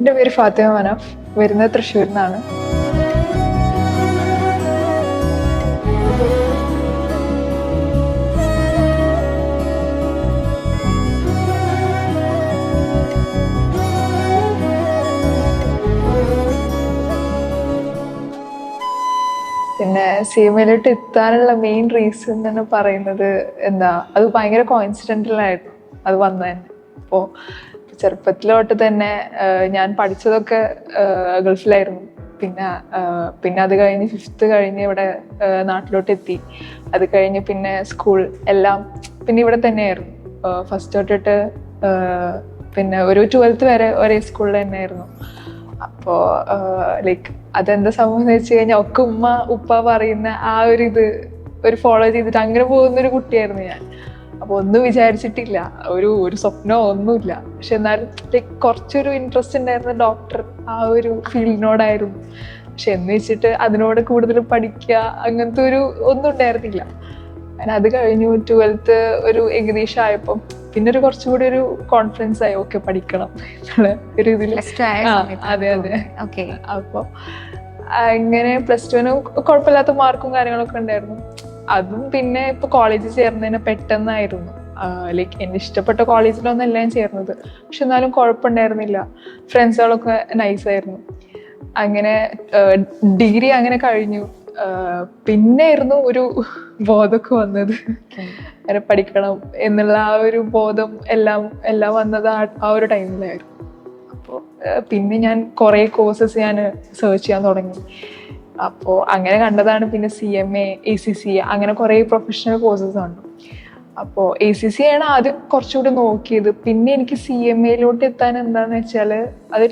എൻ്റെ പേര് ഫാത്തിമ മനാഫ്, വരുന്നത് തൃശ്ശൂരിൽ നിന്നാണ്. പിന്നെ സിഎംഎയിലോട്ട് എത്താനുള്ള മെയിൻ റീസൺ എന്ന് പറയുന്നത് അത് ഭയങ്കര കോയിൻസിഡൻ്റൽ ആയിരുന്നു അത് വന്നത് തന്നെ. അപ്പോൾ ചെറുപ്പത്തിലോട്ട് തന്നെ ഞാൻ പഠിച്ചതൊക്കെ ഗൾഫിലായിരുന്നു. പിന്നെ അത് കഴിഞ്ഞ് 5th കഴിഞ്ഞ് ഇവിടെ നാട്ടിലോട്ട് എത്തി. അത് കഴിഞ്ഞ് പിന്നെ സ്കൂൾ എല്ലാം പിന്നെ ഇവിടെ തന്നെയായിരുന്നു. ഫസ്റ്റ് തൊട്ടിട്ട് പിന്നെ ഒരു 12th വരെ ഒരേ സ്കൂളിൽ തന്നെയായിരുന്നു. അപ്പോൾ ലൈക്ക് അതെന്താ സംഭവം എന്ന് വെച്ച് കഴിഞ്ഞാൽ ഒക്കെ ഉപ്പ പറയുന്ന ആ ഒരു ഫോളോ ചെയ്തിട്ട് അങ്ങനെ പോകുന്നൊരു കുട്ടിയായിരുന്നു ഞാൻ. അപ്പൊ ഒന്നും വിചാരിച്ചിട്ടില്ല, ഒരു സ്വപ്നമോ ഒന്നുമില്ല. പക്ഷെ എന്നാലും ലൈക്ക് കുറച്ചൊരു ഇൻട്രസ്റ്റ് ഉണ്ടായിരുന്ന ഡോക്ടർ ആ ഒരു ഫീൽഡിനോടായിരുന്നു. പക്ഷെ എന്ന് വെച്ചിട്ട് അതിനോട് കൂടുതൽ പഠിക്കുക അങ്ങനത്തെ ഒന്നും ഉണ്ടായിരുന്നില്ല. അങ്ങനെ അത് കഴിഞ്ഞു 12th ഒരു ഏകദേശം ആയപ്പം പിന്നെ കുറച്ചുകൂടി ഒരു കോൺഫിഡൻസ് ആയി, ഓക്കെ പഠിക്കണം എന്നുള്ള ഒരു ഇതിൽ. അതെ അതെ. അപ്പൊ ഇങ്ങനെ +2 കുഴപ്പമില്ലാത്ത മാർക്കും കാര്യങ്ങളൊക്കെ ഉണ്ടായിരുന്നു. അതും പിന്നെ ഇപ്പൊ കോളേജിൽ ചേർന്നതിന് പെട്ടെന്നായിരുന്നു. ലൈക്ക് എന്നെ ഇഷ്ടപ്പെട്ട കോളേജിലൊന്നും എല്ലാം ചേർന്നത്, പക്ഷെ എന്നാലും കുഴപ്പമുണ്ടായിരുന്നില്ല. ഫ്രണ്ട്സുകളൊക്കെ നൈസായിരുന്നു. അങ്ങനെ ഡിഗ്രി അങ്ങനെ കഴിഞ്ഞു. പിന്നെ ആയിരുന്നു ഒരു ബോധമൊക്കെ വന്നത്, അങ്ങനെ പഠിക്കണം എന്നുള്ള ആ ഒരു ബോധം എല്ലാം വന്നത് ആ ഒരു ടൈമിലായിരുന്നു. അപ്പോൾ പിന്നെ ഞാൻ കുറേ കോഴ്സസ് ഞാൻ സെർച്ച് ചെയ്യാൻ തുടങ്ങി. അപ്പോൾ അങ്ങനെ കണ്ടതാണ് പിന്നെ CMA, ACCA അങ്ങനെ കുറേ പ്രൊഫഷണൽ കോഴ്സസ് ഉണ്ട്. അപ്പോൾ ACCA ആണ് ആദ്യം കുറച്ചുകൂടി നോക്കിയത്. പിന്നെ എനിക്ക് CMAയിലോട്ട് എത്താൻ എന്താന്ന് വെച്ചാൽ അത്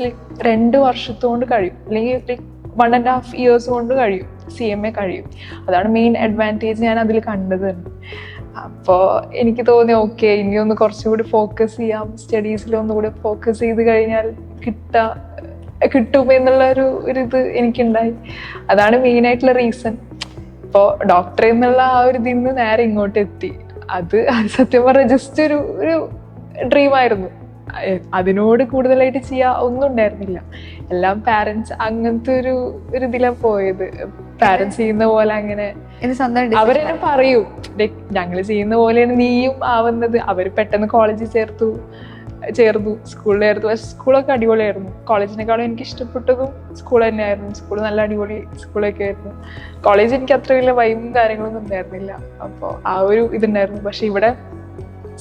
2 വർഷത്തോണ്ട് കഴിയും, അല്ലെങ്കിൽ 1.5 years കൊണ്ട് കഴിയും. CMA കഴിയും. അതാണ് മെയിൻ അഡ്വാൻറ്റേജ് ഞാൻ അതിൽ കണ്ടത്. അപ്പോൾ എനിക്ക് തോന്നി ഓക്കെ ഇനിയൊന്ന് കുറച്ചുകൂടി ഫോക്കസ് ചെയ്യാം, സ്റ്റഡീസിലൊന്നുകൂടി ഫോക്കസ് ചെയ്ത് കഴിഞ്ഞാൽ കിട്ടും എന്നുള്ള ഇത് എനിക്കുണ്ടായി. അതാണ് മെയിനായിട്ടുള്ള റീസൺ. ഇപ്പോൾ ഡോക്ടർ എന്നുള്ള ആ ഒരു ഇതിൽ നിന്ന് നേരെ ഇങ്ങോട്ട് എത്തി. അത് സത്യം പറഞ്ഞാൽ ജസ്റ്റ് ഒരു ഡ്രീമായിരുന്നു. അതിനോട് കൂടുതലായിട്ട് ചെയ്യാൻ ഒന്നും ഉണ്ടായിരുന്നില്ല. എല്ലാം പാരന്റ്സ് അങ്ങനത്തെ ഒരു ഇതിലാണ് പോയത്. പാരന്റ്സ് ചെയ്യുന്ന പോലെ അങ്ങനെ അവരെന്നെ പറയും, ഞങ്ങൾ ചെയ്യുന്ന പോലെയാണ് നീയും ആവുന്നത്. അവർ പെട്ടെന്ന് കോളേജിൽ ചേർന്നു, സ്കൂളിൽ ചേർത്തു. പക്ഷെ സ്കൂളൊക്കെ അടിപൊളിയായിരുന്നു. കോളേജിനേക്കാളും എനിക്ക് ഇഷ്ടപ്പെട്ടതും സ്കൂൾ തന്നെയായിരുന്നു. സ്കൂൾ നല്ല അടിപൊളി സ്കൂളൊക്കെ ആയിരുന്നു. കോളേജ് എനിക്ക് അത്ര വലിയ വൈബും കാര്യങ്ങളൊന്നും ഉണ്ടായിരുന്നില്ല. അപ്പോൾ ആ ഒരു ഇതുണ്ടായിരുന്നു. പക്ഷെ ഇവിടെ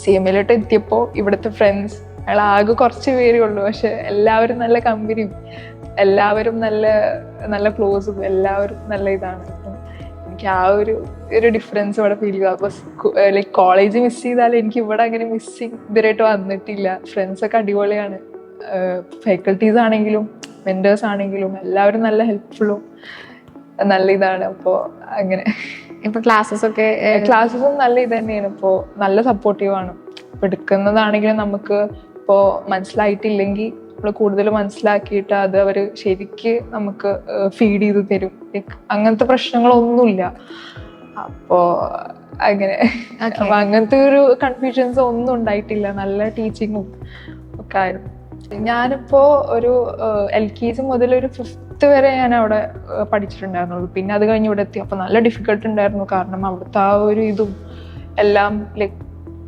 CMAയിലോട്ട് എത്തിയപ്പോൾ ഇവിടുത്തെ ഫ്രണ്ട്സ് ഞങ്ങൾ ആകെ കുറച്ച് പേരേ ഉള്ളൂ, പക്ഷെ എല്ലാവരും നല്ല കമ്പനിയും, എല്ലാവരും നല്ല നല്ല ക്ലോസും, എല്ലാവരും നല്ല ഇതാണ്. എനിക്ക് ആ ഒരു ഡിഫറൻസ് ഇവിടെ ഫീൽ ചെയ്തു. അപ്പോൾ ലൈക്ക് കോളേജ് മിസ് ചെയ്താലും എനിക്ക് ഇവിടെ അങ്ങനെ മിസ്സിങ് ഇതുവരെയായിട്ട് വന്നിട്ടില്ല. ഫ്രണ്ട്സൊക്കെ അടിപൊളിയാണ്. ഫാക്കൽറ്റീസ് ആണെങ്കിലും മെന്റേഴ്സ് ആണെങ്കിലും എല്ലാവരും നല്ല ഹെൽപ്ഫുള്ളും നല്ല ഇതാണ്. അപ്പോൾ അങ്ങനെ ഇപ്പൊ ക്ലാസ്സസും നല്ല ഇത് തന്നെയാണ്. ഇപ്പോൾ നല്ല സപ്പോർട്ടീവാണ്. ഇപ്പോൾ എടുക്കുന്നതാണെങ്കിലും നമുക്ക് ഇപ്പോൾ മനസ്സിലായിട്ടില്ലെങ്കിൽ നമ്മൾ കൂടുതൽ മനസ്സിലാക്കിയിട്ട് അത് അവർ ശരിക്ക് നമുക്ക് ഫീഡ് ചെയ്ത് തരും. അങ്ങനത്തെ പ്രശ്നങ്ങളൊന്നുമില്ല. അപ്പോൾ അങ്ങനെ അങ്ങനത്തെ ഒരു കൺഫ്യൂഷൻസ് ഒന്നും ഉണ്ടായിട്ടില്ല. നല്ല ടീച്ചിങ്ങും ഒക്കെ ആയിരുന്നു. ഞാനിപ്പോ ഒരു LKG മുതൽ ഒരു 5th വരെ ഞാൻ അവിടെ പഠിച്ചിട്ടുണ്ടായിരുന്നുള്ളൂ. പിന്നെ അത് കഴിഞ്ഞ് ഇവിടെ എത്തി. അപ്പൊ നല്ല ഡിഫിക്കൽട്ട് ഉണ്ടായിരുന്നു. കാരണം അവിടുത്തെ ആ ഒരു ഇതും എല്ലാം ലൈക്ക്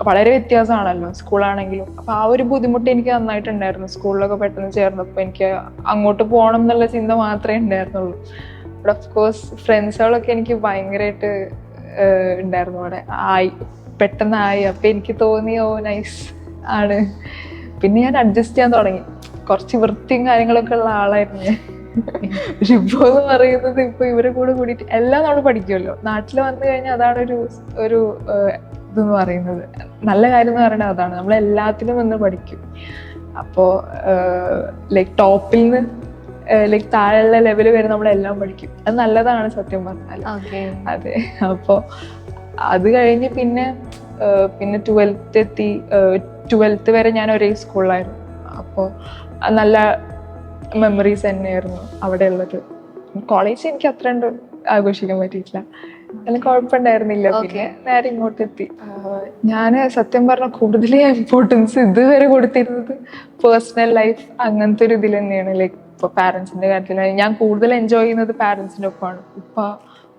വളരെ വ്യത്യാസമാണല്ലോ സ്കൂളാണെങ്കിലും. അപ്പൊ ആ ഒരു ബുദ്ധിമുട്ട് എനിക്ക് നന്നായിട്ടുണ്ടായിരുന്നു. സ്കൂളിലൊക്കെ പെട്ടെന്ന് ചേർന്നപ്പോൾ എനിക്ക് അങ്ങോട്ട് പോകണം എന്നുള്ള ചിന്ത മാത്രമേ ഉണ്ടായിരുന്നുള്ളൂ. ബട്ട് ഓഫ് കോഴ്സ് ഫ്രണ്ട്സുകളൊക്കെ എനിക്ക് ഭയങ്കരമായിട്ട് ഉണ്ടായിരുന്നു അവിടെ. പെട്ടെന്നായി. അപ്പൊ എനിക്ക് തോന്നി നൈസ് ആണ്. പിന്നെ ഞാൻ അഡ്ജസ്റ്റ് ചെയ്യാൻ തുടങ്ങി. കുറച്ച് വൃത്തിയും കാര്യങ്ങളൊക്കെ ഉള്ള ആളായിരുന്നു ഞാൻ. പക്ഷെ ഇപ്പൊ എന്ന് പറയുന്നത് ഇപ്പൊ ഇവരെ കൂടിയിട്ട് എല്ലാം നമ്മൾ പഠിക്കുമല്ലോ. നാട്ടിൽ വന്നു കഴിഞ്ഞാൽ അതാണ് ഒരു ഇതെന്ന് പറയുന്നത്. നല്ല കാര്യം എന്ന് പറയുന്നത് അതാണ്, നമ്മൾ എല്ലാത്തിലും നിന്ന് പഠിക്കും. അപ്പോൾ ലൈക്ക് ടോപ്പിൽ നിന്ന് ലൈക്ക് താഴെയുള്ള ലെവൽ വരെ നമ്മളെല്ലാം പഠിക്കും. അത് നല്ലതാണ് സത്യം പറഞ്ഞാൽ. അതെ. അപ്പോൾ അത് കഴിഞ്ഞ് പിന്നെ 12th എത്തി. 12th വരെ ഞാൻ ഒരേ സ്കൂളിലായിരുന്നു. അപ്പോൾ നല്ല മെമ്മറീസ് തന്നെയായിരുന്നു അവിടെ ഉള്ളത്. കോളേജ് എനിക്ക് അത്ര ആഘോഷിക്കാൻ പറ്റിയിട്ടില്ല. അതിന് കുഴപ്പമുണ്ടായിരുന്നില്ല. പിന്നെ നേരെ ഇങ്ങോട്ട് എത്തി. ഞാന് സത്യം പറഞ്ഞ കൂടുതൽ ഇമ്പോർട്ടൻസ് ഇതുവരെ കൊടുത്തിരുന്നത് പേഴ്സണൽ ലൈഫ് അങ്ങനത്തെ ഒരു ഇതിൽ തന്നെയാണ്. ലൈക്ക് ഇപ്പൊ പാരന്റ്സിന്റെ കാര്യത്തിൽ ഞാൻ കൂടുതൽ എൻജോയ് ചെയ്യുന്നത് പാരന്റ്സിന്റെ ഒപ്പമാണ്.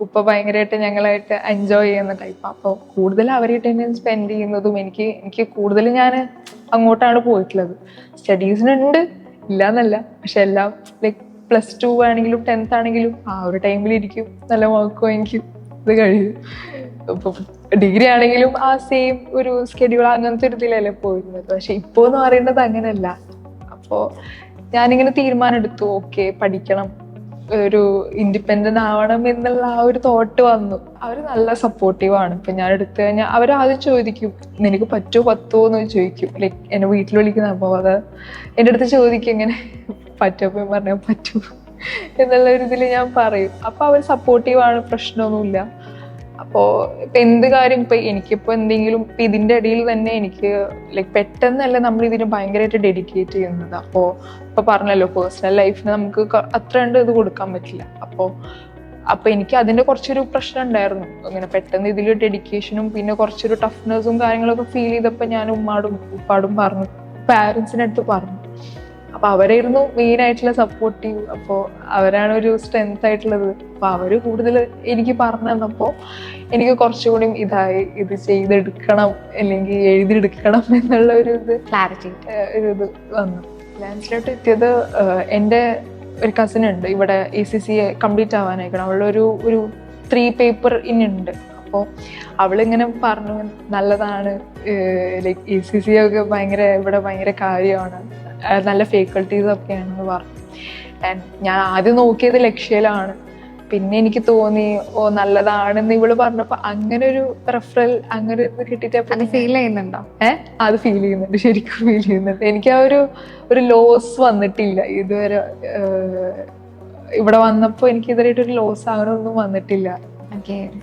ഉപ്പ ഭയങ്കരമായിട്ട് ഞങ്ങളായിട്ട് എൻജോയ് ചെയ്യുന്ന ടൈപ്പ്. അപ്പോൾ കൂടുതൽ അവരായിട്ട് തന്നെ സ്പെൻഡ് ചെയ്യുന്നതും എനിക്ക് കൂടുതൽ ഞാൻ അങ്ങോട്ടാണ് പോയിട്ടുള്ളത്. സ്റ്റഡീസിനുണ്ട് ഇല്ല എന്നല്ല, പക്ഷെ എല്ലാം ലൈക്ക് +2 ആണെങ്കിലും 10th ആണെങ്കിലും ആ ഒരു ടൈമിലിരിക്കും, നല്ല മാർക്ക് വാങ്ങിക്കും, ഇത് കഴിയും. ഇപ്പം ഡിഗ്രി ആണെങ്കിലും ആ സെയിം ഒരു സ്കെഡ്യൂൾ അങ്ങനത്തെ ഒരു ഇതിലല്ലേ പോയിരുന്നത്. പക്ഷെ ഇപ്പോൾ എന്ന് പറയുന്നത് അങ്ങനെയല്ല. അപ്പോൾ ഞാനിങ്ങനെ തീരുമാനം എടുത്തു, ഓക്കെ പഠിക്കണം, ഒരു ഇൻഡിപെൻഡന്റ് ആവണം എന്നുള്ള ആ ഒരു തോട്ട് വന്നു. അവർ നല്ല സപ്പോർട്ടീവാണ്. ഇപ്പൊ ഞാൻ എടുത്തു കഴിഞ്ഞാൽ അവരാദ്യം ചോദിക്കും നിനക്ക് പറ്റുമോ എന്ന് ചോദിക്കും. ലൈക്ക് എന്നെ വീട്ടിൽ വിളിക്കുന്ന. അപ്പോൾ അത് എൻ്റെ അടുത്ത് ചോദിക്കും ഇങ്ങനെ പറ്റുമോ പറഞ്ഞാൽ പറ്റൂ എന്നുള്ള ഒരു ഇതിൽ ഞാൻ പറയും. അപ്പൊ അവർ സപ്പോർട്ടീവാണ്, പ്രശ്നമൊന്നുമില്ല. അപ്പോൾ ഇപ്പൊ എന്ത് കാര്യം ഇപ്പൊ എനിക്കിപ്പോ എന്തെങ്കിലും ഇപ്പൊ ഇതിന്റെ ഇടയിൽ തന്നെ എനിക്ക് ലൈക്ക് പെട്ടെന്നല്ല നമ്മൾ ഇതിന് ഭയങ്കരമായിട്ട് ഡെഡിക്കേറ്റ് ചെയ്യുന്നത്. അപ്പോൾ ഇപ്പൊ പറഞ്ഞല്ലോ പേഴ്സണൽ ലൈഫിന് നമുക്ക് അത്ര കണ്ട് ഇത് കൊടുക്കാൻ പറ്റില്ല. അപ്പൊ എനിക്ക് അതിന്റെ കുറച്ചൊരു പ്രശ്നം ഉണ്ടായിരുന്നു. അങ്ങനെ പെട്ടെന്ന് ഇതിൽ ഡെഡിക്കേഷനും പിന്നെ കുറച്ചൊരു ടഫ്നെസ്സും കാര്യങ്ങളൊക്കെ ഫീൽ ചെയ്തപ്പോ ഞാൻ ഉപ്പാടും പറഞ്ഞു, പാരന്റ്സിന്റെ അടുത്ത് പറഞ്ഞു. അപ്പൊ അവരായിരുന്നു മെയിൻ ആയിട്ടുള്ള സപ്പോർട്ടീവ്. അപ്പോൾ അവരാണ് ഒരു സ്ട്രെങ്ത് ആയിട്ടുള്ളത്. അപ്പൊ അവര് കൂടുതൽ എനിക്ക് പറഞ്ഞു തന്നപ്പോ എനിക്ക് കുറച്ചുകൂടി ഇതായി, ഇത് ചെയ്തെടുക്കണം അല്ലെങ്കിൽ എഴുതിയെടുക്കണം എന്നുള്ള ഒരു ക്ലാരിറ്റി ഇത് വന്നു. ലാൻസിലോട്ട് എത്തിയത് എൻ്റെ ഒരു കസിൻ ഉണ്ട് ഇവിടെ ACCA കംപ്ലീറ്റ് ആവാനായിക്കണം. അവളൊരു 3 പേപ്പർ ഇനിയുണ്ട്. അപ്പോൾ അവളിങ്ങനെ പറഞ്ഞു നല്ലതാണ്, ലൈക്ക് ACCA ഒക്കെ ഇവിടെ ഭയങ്കര കാര്യമാണ്, നല്ല ഫാക്കൽറ്റീസ് ഒക്കെയാണെന്ന് പറഞ്ഞു. ആൻഡ് ഞാൻ ആദ്യം നോക്കിയത് ലക്ഷ്യയിലാണ്. പിന്നെ എനിക്ക് തോന്നി നല്ലതാണെന്ന് ഇവള് പറഞ്ഞപ്പോ അങ്ങനെ ഒരു റെഫറൽ അങ്ങനെ കിട്ടിയിട്ട് ഫീൽ ചെയ്യുന്നുണ്ടോ? അത് ഫീൽ ചെയ്യുന്നുണ്ട്, ശരിക്കും ഫീൽ ചെയ്യുന്നുണ്ട്. എനിക്ക് ആ ഒരു ലോസ് വന്നിട്ടില്ല ഇതുവരെ. ഇവിടെ വന്നപ്പോ എനിക്ക് ഇതുവരെയായിട്ട് ഒരു ലോസ് അങ്ങനെ ഒന്നും വന്നിട്ടില്ല.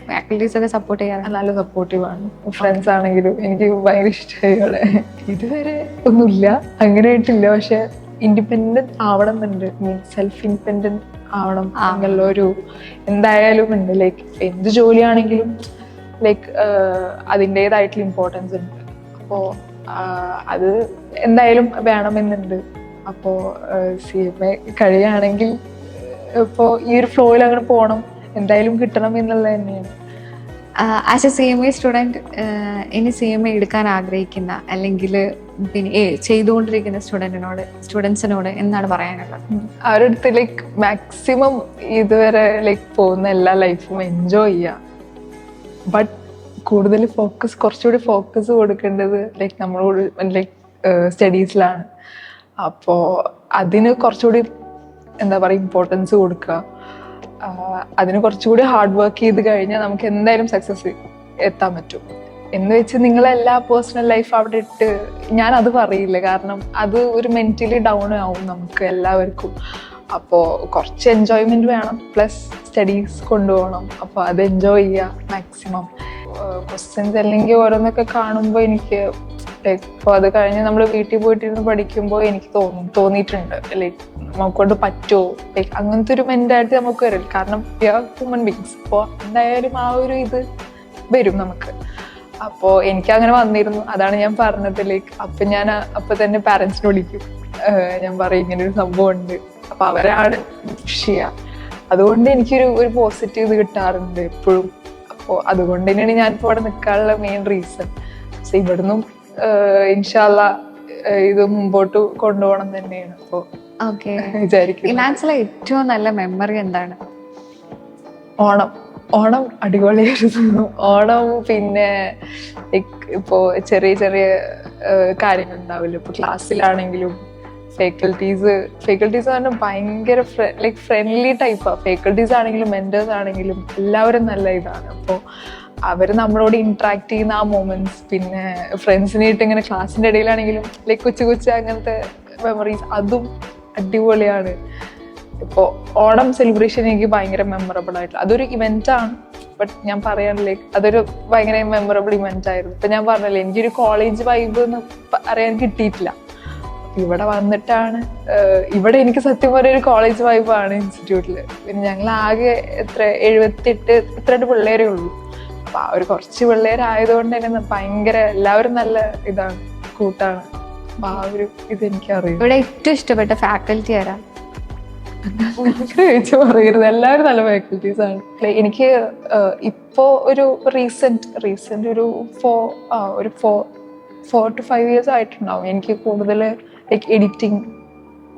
ഫാക്കൽറ്റീസ് ഒക്കെ സപ്പോർട്ട് ചെയ്യാൻ നല്ല സപ്പോർട്ടീവാണ്. ഫ്രണ്ട്സ് ആണെങ്കിലും എനിക്ക് ഭയങ്കര ഇഷ്ടമായി അവളെ. ഇതുവരെ ഒന്നുമില്ല, അങ്ങനെ ആയിട്ടില്ല. പക്ഷെ ഇൻഡിപെൻഡന്റ് ആവണം എന്നുണ്ട്, മീൻസ് സെൽഫ് ഇൻഡിപെൻഡന്റ് ആവണം എന്നുള്ള ഒരു എന്തായാലും ഉണ്ട്. ലൈക്ക് എന്ത് ജോലിയാണെങ്കിലും ലൈക്ക് അതിൻ്റെതായിട്ടുള്ള ഇമ്പോർട്ടൻസ് ഉണ്ട്. അപ്പോ അത് എന്തായാലും വേണമെന്നുണ്ട്. അപ്പോ CMA കഴിയുകയാണെങ്കിൽ ഇപ്പോ ഈ ഒരു ഫ്ലോയിൽ അങ്ങനെ പോകണം, എന്തായാലും കിട്ടണം എന്നുള്ളത് തന്നെയാണ്. ആസ് എ CMA സ്റ്റുഡൻറ് ഇനി CMA എടുക്കാൻ ആഗ്രഹിക്കുന്ന അല്ലെങ്കിൽ പിന്നെ ചെയ്തുകൊണ്ടിരിക്കുന്ന സ്റ്റുഡൻസിനോട് എന്താണ് പറയാനുള്ളത്? അവരുടെ അടുത്ത് ലൈക്ക് മാക്സിമം ഇതുവരെ ലൈക്ക് പോകുന്ന എല്ലാ ലൈഫും എൻജോയ് ചെയ്യുക. ബട്ട് കൂടുതൽ കുറച്ചുകൂടി ഫോക്കസ് കൊടുക്കേണ്ടത് ലൈക്ക് നമ്മളോട് ലൈക്ക് സ്റ്റഡീസിലാണ്. അപ്പോൾ അതിന് കുറച്ചുകൂടി എന്താ പറയുക ഇമ്പോർട്ടൻസ് കൊടുക്കുക. അതിന് കുറച്ചുകൂടി ഹാർഡ് വർക്ക് ചെയ്ത് കഴിഞ്ഞാൽ നമുക്ക് എന്തായാലും സക്സസ് എത്താൻ പറ്റും. എന്ന് വെച്ച് നിങ്ങളെല്ലാ പേഴ്സണൽ ലൈഫ് അവിടെ ഇട്ട് ഞാൻ അത് പറയില്ല. കാരണം അത് ഒരു മെന്റലി ഡൗൺ ആവും നമുക്ക് എല്ലാവർക്കും. അപ്പോൾ കുറച്ച് എൻജോയ്മെന്റ് വേണം, പ്ലസ് സ്റ്റഡീസ് കൊണ്ടുപോകണം. അപ്പോൾ അത് എൻജോയ് ചെയ്യുക മാക്സിമം. ക്വസ്റ്റ്യൻസ് അല്ലെങ്കിൽ ഓരോന്നൊക്കെ കാണുമ്പോൾ എനിക്ക് ലൈക്ക് ഇപ്പോൾ അത് കഴിഞ്ഞ് നമ്മൾ വീട്ടിൽ പോയിട്ടിരുന്ന് പഠിക്കുമ്പോൾ എനിക്ക് തോന്നിയിട്ടുണ്ട് ലൈക്ക് നമുക്കൊണ്ട് പറ്റുമോ, ലൈക്ക് അങ്ങനത്തെ ഒരു മെന്റാലിറ്റി നമുക്ക് വരില്ല. കാരണം വി ആർ ഹ്യൂമൻ ബീങ്സ്. അപ്പോൾ എന്തായാലും ആ ഒരു ഇത് വരും നമുക്ക്. അപ്പോൾ എനിക്ക് അങ്ങനെ വന്നിരുന്നു. അതാണ് ഞാൻ പറഞ്ഞത്. ലൈക്ക് അപ്പം ഞാൻ അപ്പം തന്നെ പാരൻസിനെ വിളിക്കും, ഞാൻ പറയും ഇങ്ങനെ ഒരു സംഭവം ഉണ്ട്. അപ്പം അവരാണ് പുഷ് ചെയ്യുക. അതുകൊണ്ട് എനിക്കൊരു പോസിറ്റീവ് ഇത് കിട്ടാറുണ്ട് എപ്പോഴും. അപ്പോൾ അതുകൊണ്ട് തന്നെയാണ് ഞാനിപ്പോൾ ഇവിടെ നിൽക്കാനുള്ള മെയിൻ റീസൺ. പക്ഷെ ഇവിടുന്നും ഇൻഷാല്ല ഇത് മുമ്പോട്ട് കൊണ്ടുപോകണം തന്നെയാണ്. അപ്പോൾ വിചാരിക്കും ഏറ്റവും നല്ല മെമ്മറി എന്താണ്? ഓണം അടിപൊളിയായിരുന്നു. ഓണം പിന്നെ ഇപ്പോ ചെറിയ ചെറിയ കാര്യങ്ങൾ ഉണ്ടാവില്ല. ഇപ്പൊ ക്ലാസ്സിലാണെങ്കിലും ഫാക്കൽറ്റീസ് പറഞ്ഞാൽ ഭയങ്കര ലൈക്ക് ഫ്രണ്ട്ലി ടൈപ്പാണ്. ഫാക്കൽറ്റീസ് ആണെങ്കിലും മെന്റേഴ്സ് ആണെങ്കിലും എല്ലാവരും നല്ല ഇതാണ്. അപ്പോൾ അവർ നമ്മളോട് ഇന്ററാക്ട് ചെയ്യുന്ന ആ മൊമെന്റ്സ്, പിന്നെ ഫ്രണ്ട്സിനായിട്ട് ഇങ്ങനെ ക്ലാസ്സിന്റെ ഇടയിലാണെങ്കിലും ലൈക്ക് കൊച്ചു അങ്ങനത്തെ മെമ്മറീസ്, അതും അടിപൊളിയാണ്. ഇപ്പോൾ ഓണം സെലിബ്രേഷൻ എനിക്ക് ഭയങ്കര മെമ്മറബിൾ ആയിട്ടുള്ള അതൊരു ഇവന്റ് ആണ്. ബട്ട് ഞാൻ പറയാനില്ലേ അതൊരു ഭയങ്കര മെമ്മറബിൾ ഇവന്റ് ആയിരുന്നു. ഇപ്പൊ ഞാൻ പറഞ്ഞല്ലേ എനിക്കൊരു കോളേജ് വൈബ് എന്ന് അറിയാൻ കിട്ടിയിട്ടില്ല. ഇവിടെ വന്നിട്ടാണ് ഇവിടെ എനിക്ക് സത്യം പറഞ്ഞ ഒരു കോളേജ് വൈബാണ് ഇൻസ്റ്റിറ്റ്യൂട്ടിൽ. പിന്നെ ഞങ്ങൾ ആകെ 78 32 പിള്ളേരേ ഉള്ളൂ. അപ്പൊ ആ ഒരു കുറച്ച് പിള്ളേരായതുകൊണ്ട് തന്നെ ഭയങ്കര എല്ലാവരും നല്ല ഇതാണ്, കൂട്ടാണ്. അപ്പൊ ആ ഒരു ഇതെനിക്കറിയാം. ഇവിടെ ഏറ്റവും ഇഷ്ടപ്പെട്ട ഫാക്കൽറ്റി ആരാ? ചോദിച്ചു പറയരുത്, എല്ലാവരും നല്ല ഫാക്കൽറ്റീസ് ആണ്. എനിക്ക് ഇപ്പോ ഒരു റീസെന്റ് ഒരു 4 to 5 years ആയിട്ടുണ്ടാവും എനിക്ക് കൂടുതൽ ലൈക്ക് എഡിറ്റിംഗ്,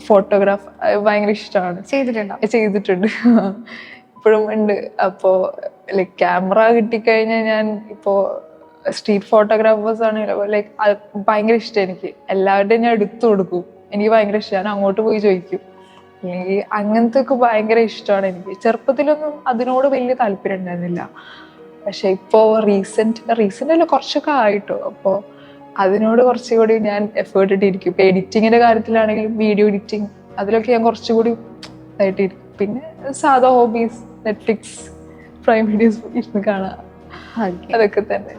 ഫോട്ടോഗ്രാഫ് ഭയങ്കര ഇഷ്ടമാണ്. ചെയ്തിട്ടുണ്ട് ഇപ്പോഴും ഉണ്ട്. അപ്പോ ലൈക്ക് ക്യാമറ കിട്ടിക്കഴിഞ്ഞാൽ ഞാൻ ഇപ്പോ സ്ട്രീറ്റ് ഫോട്ടോഗ്രാഫേഴ്സ് ആണ് ലൈക്ക് ഭയങ്കര ഇഷ്ടം എനിക്ക്. എല്ലാവരുടെയും ഞാൻ എടുത്തു കൊടുക്കും, എനിക്ക് ഭയങ്കര ഇഷ്ടമാണ്. അങ്ങോട്ട് പോയി ചോദിക്കും, അല്ലെങ്കിൽ അങ്ങനത്തെ ഒക്കെ ഭയങ്കര ഇഷ്ടമാണ് എനിക്ക്. ചെറുപ്പത്തിലൊന്നും അതിനോട് വലിയ താല്പര്യം ഉണ്ടായിരുന്നില്ല. പക്ഷെ ഇപ്പോ റീസെന്റ് അല്ല, കുറച്ചൊക്കെ ആയിട്ടോ. അപ്പോ അതിനോട് കുറച്ചുകൂടി ഞാൻ എഫേർട്ട് ഇട്ടിരിക്കും. ഇപ്പൊ എഡിറ്റിങ്ങിന്റെ കാര്യത്തിലാണെങ്കിലും വീഡിയോ എഡിറ്റിംഗ് അതിലൊക്കെ ഞാൻ കുറച്ചുകൂടി ഇതായിട്ടിരിക്കും. പിന്നെ സാധാ ഹോബീസ്, നെറ്റ്ഫ്ലിക്സ്, പ്രൈം വീഡിയോസ് ഇരുന്ന് കാണാം, അതൊക്കെ തന്നെ.